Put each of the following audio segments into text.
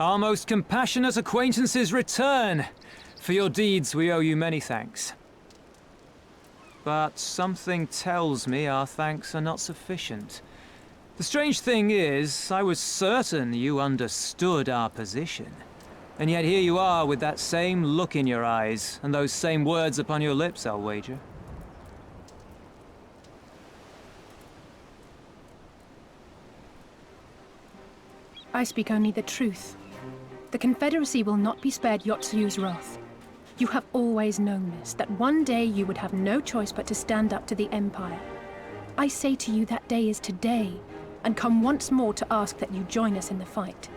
Our most compassionate acquaintances return. For your deeds, we owe you many thanks. But something tells me our thanks are not sufficient. The strange thing is, I was certain you understood our position. And yet here you are with that same look in your eyes, and those same words upon your lips, I'll wager. I speak only the truth. The Confederacy will not be spared Yotsuyu's wrath. You have always known this, that one day you would have no choice but to stand up to the Empire. I say to you that day is today, and come once more to ask that you join us in the fight.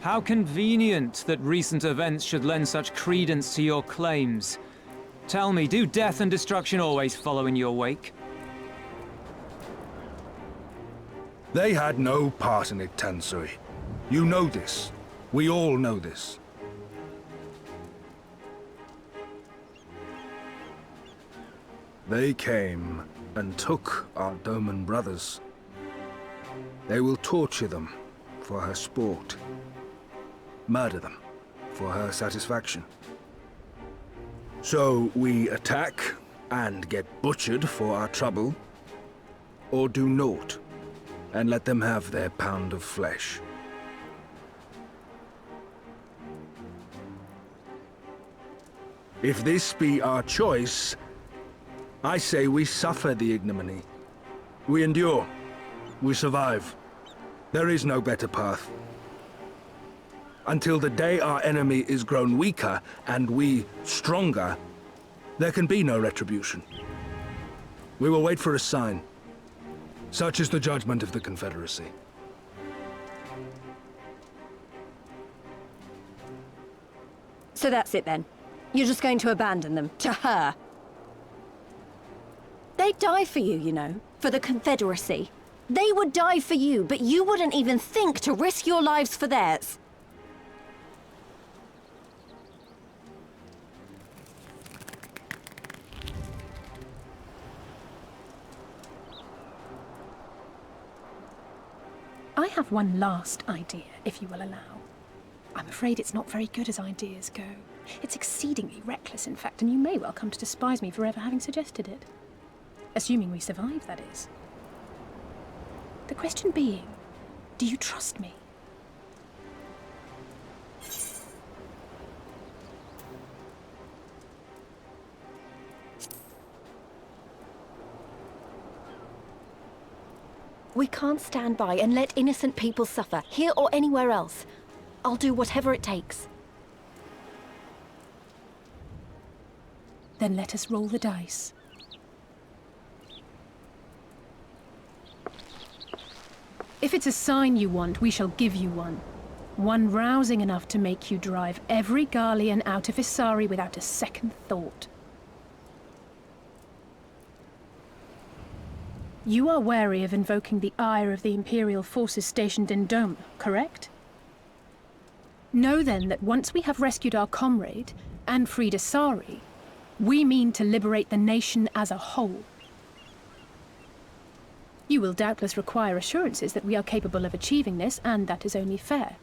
How convenient that recent events should lend such credence to your claims. Tell me, do death and destruction always follow in your wake? They had no part in it, Tansui. You know this. We all know this. They came and took our Doman brothers. They will torture them for her sport. Murder them for her satisfaction. So we attack and get butchered for our trouble, or do naught and let them have their pound of flesh. If this be our choice, I say we suffer the ignominy. We endure. We survive. There is no better path. Until the day our enemy is grown weaker and we stronger, there can be no retribution. We will wait for a sign. Such is the judgment of the Confederacy. So that's it then? You're just going to abandon them to her? They'd die for you, you know, for the Confederacy. They would die for you, but you wouldn't even think to risk your lives for theirs. I have one last idea, if you will allow. I'm afraid it's not very good as ideas go. It's exceedingly reckless, in fact, and you may well come to despise me for ever having suggested it. Assuming we survive, that is. The question being, do you trust me? We can't stand by and let innocent people suffer, here or anywhere else. I'll do whatever it takes. Then let us roll the dice. If it's a sign you want, we shall give you one. One rousing enough to make you drive every Garlean out of Isari without a second thought. You are wary of invoking the ire of the Imperial forces stationed in Dome, correct? Know then that once we have rescued our comrade and freed Isari, we mean to liberate the nation as a whole. You will doubtless require assurances that we are capable of achieving this, and that is only fair.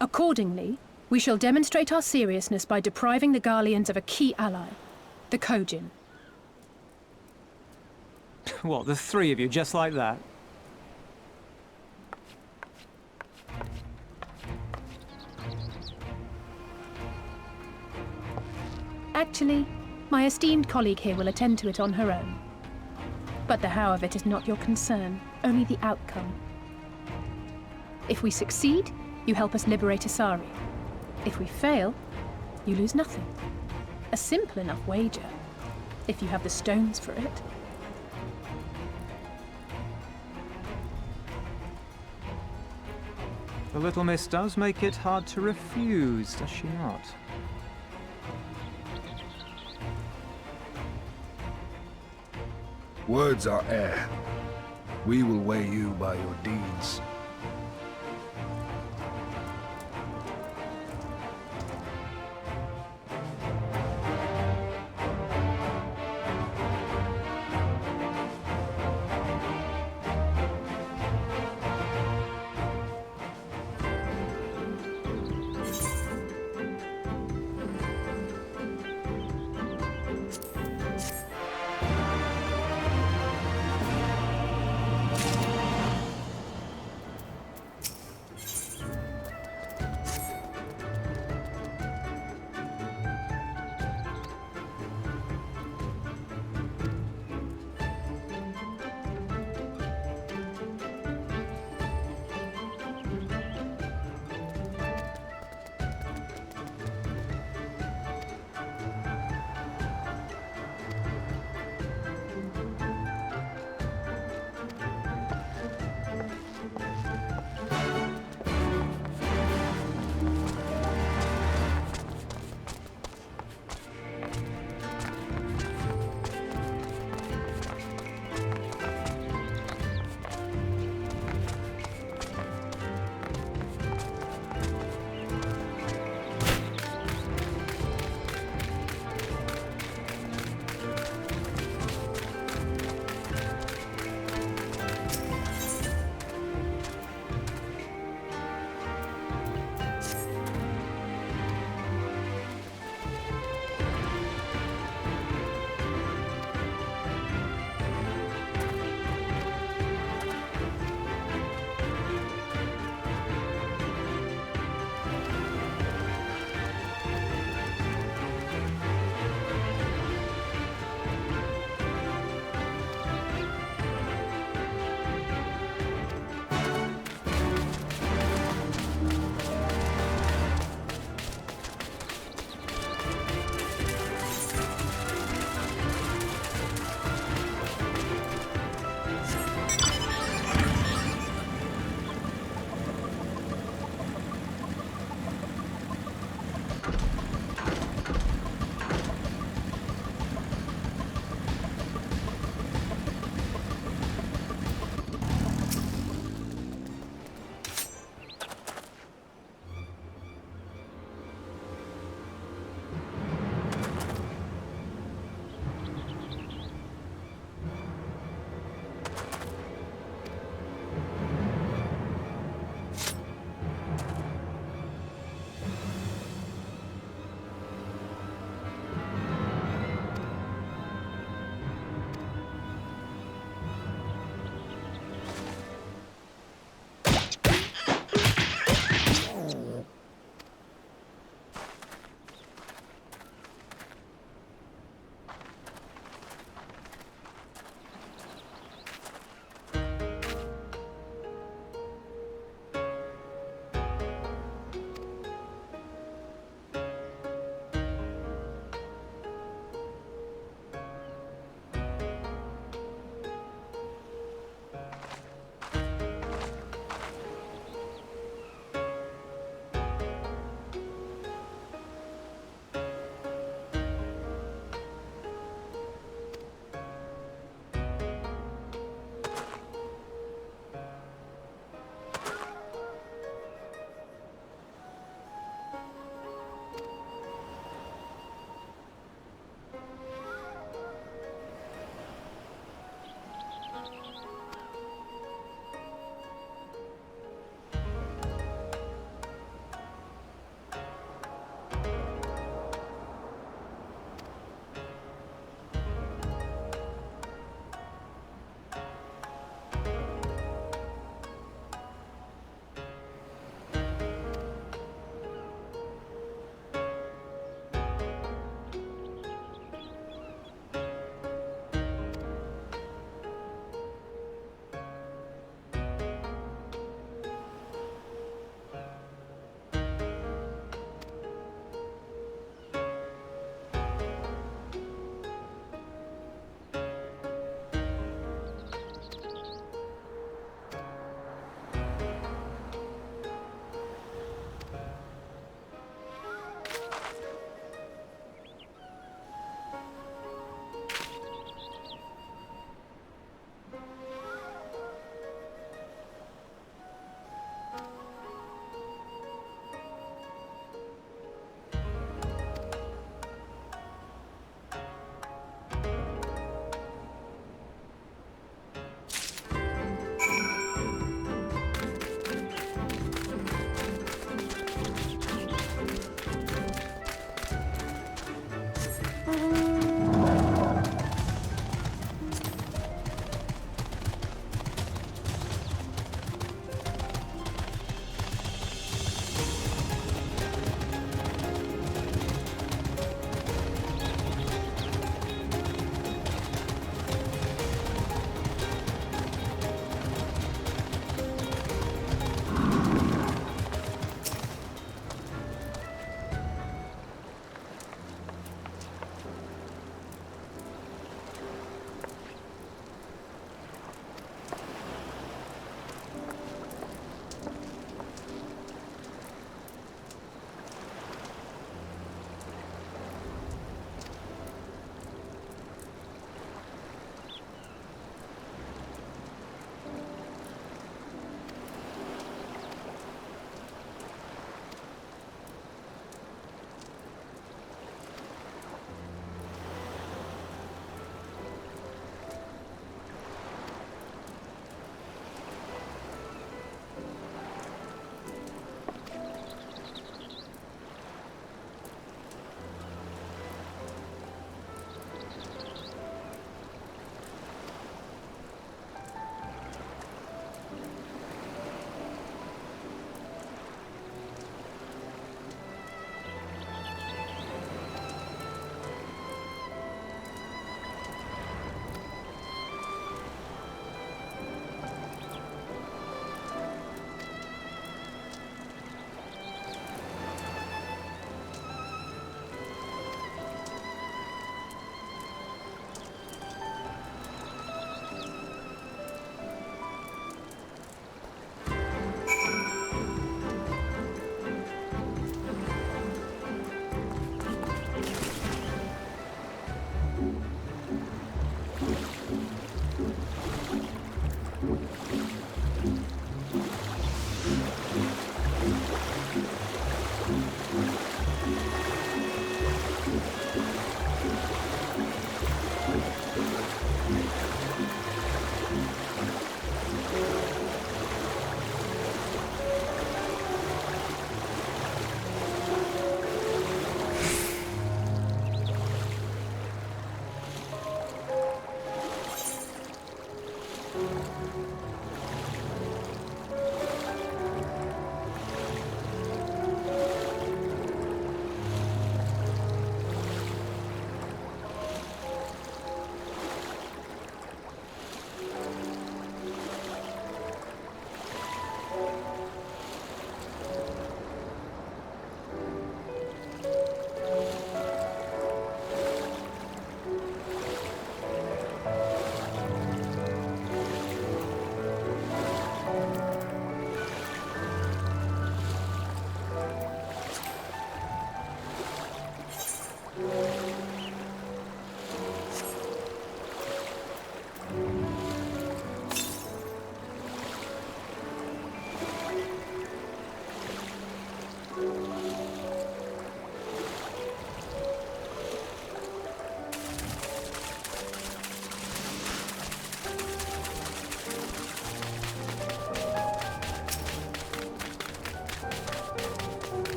Accordingly, we shall demonstrate our seriousness by depriving the Garleans of a key ally, the Kojin. What, the three of you, just like that? Actually, my esteemed colleague here will attend to it on her own. But the how of it is not your concern, only the outcome. If we succeed, you help us liberate Isari. If we fail, you lose nothing. A simple enough wager, if you have the stones for it. The little miss does make it hard to refuse, does she not? Words are air. We will weigh you by your deeds.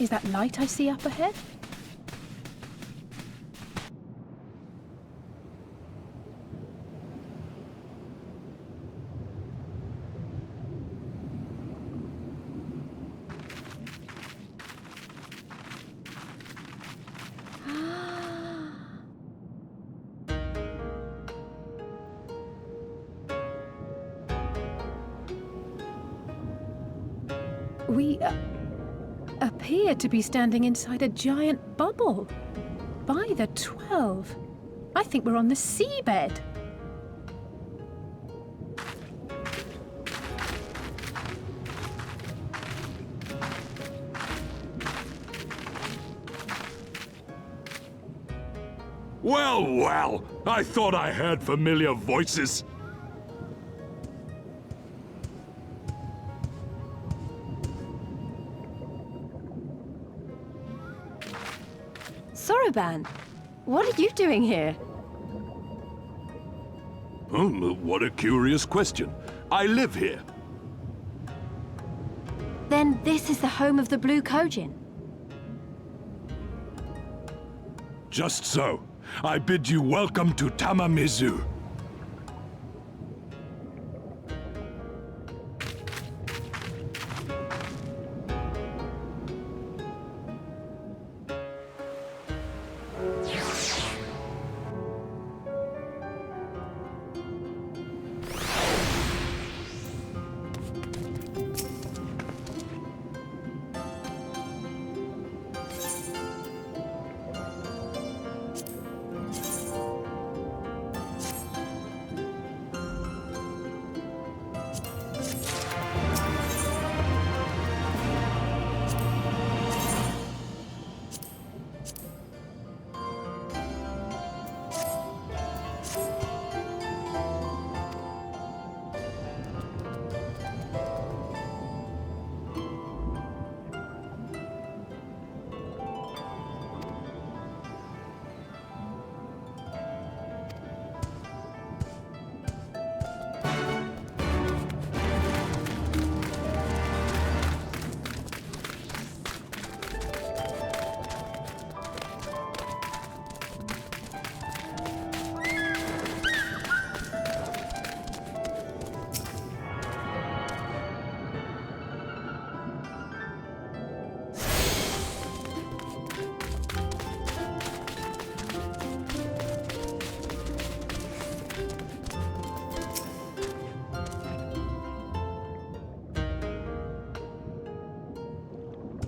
Is that light I see up ahead? We appear to be standing inside a giant bubble. By the 12. I think we're on the seabed. Well, well, I thought I heard familiar voices. Soroban, what are you doing here? What a curious question. I live here. Then this is the home of the Blue Kojin. Just so. I bid you welcome to Tamamizu.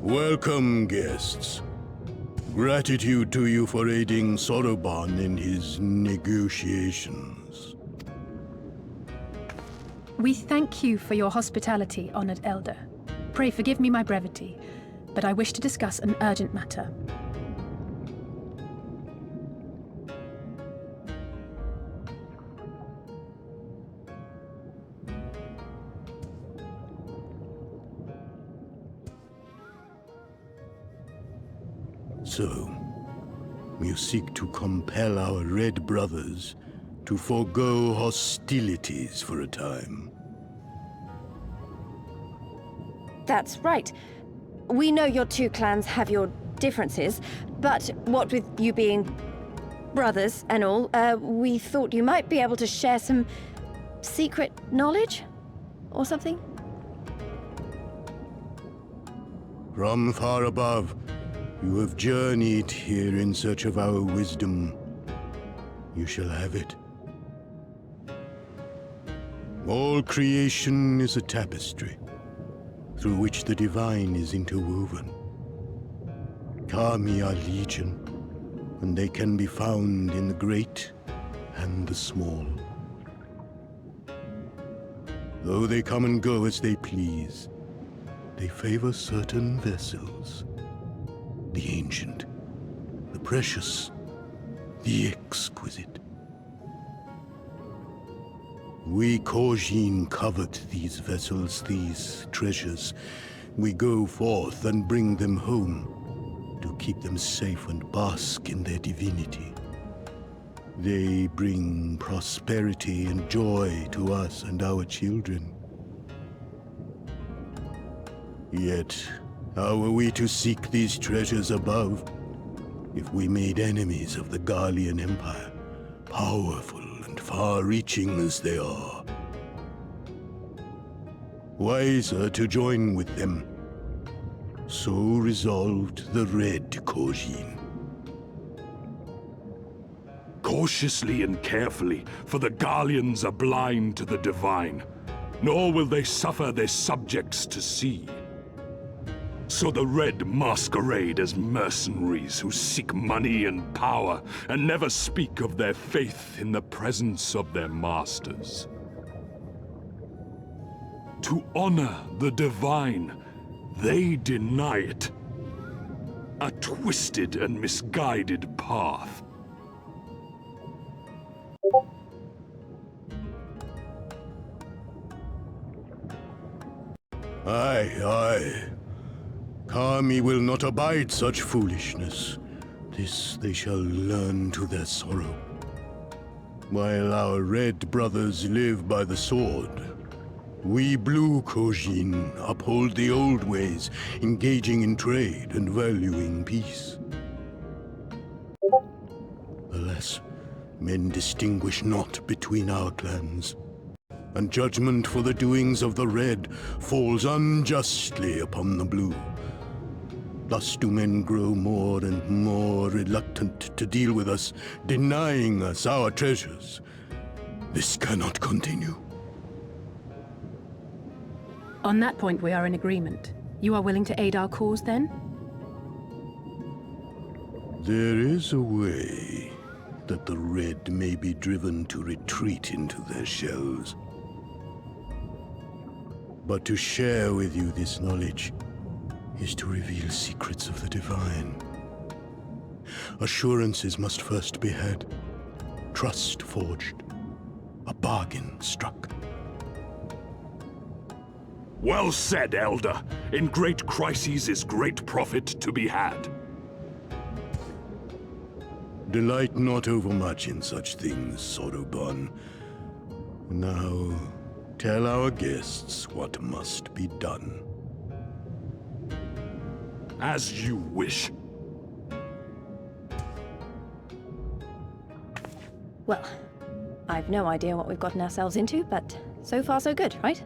Welcome, guests. Gratitude to you for aiding Soroban in his negotiations. We thank you for your hospitality, honored elder. Pray forgive me my brevity, but I wish to discuss an urgent matter. So, you seek to compel our Red Brothers to forego hostilities for a time. That's right. We know your two clans have your differences, but what with you being brothers and all, we thought you might be able to share some secret knowledge or something? From far above, you have journeyed here in search of our wisdom. You shall have it. All creation is a tapestry, through which the divine is interwoven. Kami are legion, and they can be found in the great and the small. Though they come and go as they please, they favor certain vessels. The ancient, the precious, the exquisite. We Kojin covet these vessels, these treasures. We go forth and bring them home to keep them safe and bask in their divinity. They bring prosperity and joy to us and our children. Yet, how are we to seek these treasures above if we made enemies of the Garlean Empire, powerful and far-reaching as they are? Wiser to join with them. So resolved the Red Kojin. Cautiously and carefully, for the Garleans are blind to the divine, nor will they suffer their subjects to see. So the Red masquerade as mercenaries who seek money and power and never speak of their faith in the presence of their masters. To honor the divine, they deny it. A twisted and misguided path. Aye, aye. Kami will not abide such foolishness. This they shall learn to their sorrow. While our Red brothers live by the sword, we Blue Kojin uphold the old ways, engaging in trade and valuing peace. Alas, men distinguish not between our clans, and judgment for the doings of the Red falls unjustly upon the Blue. Thus do men grow more and more reluctant to deal with us, denying us our treasures. This cannot continue. On that point, we are in agreement. You are willing to aid our cause, then? There is a way that the Red may be driven to retreat into their shells. But to share with you this knowledge is to reveal secrets of the divine. Assurances must first be had, trust forged, a bargain struck. Well said, Elder. In great crises is great profit to be had. Delight not overmuch in such things, Soroban. Now, tell our guests what must be done. As you wish. Well, I've no idea what we've gotten ourselves into, but so far so good, right?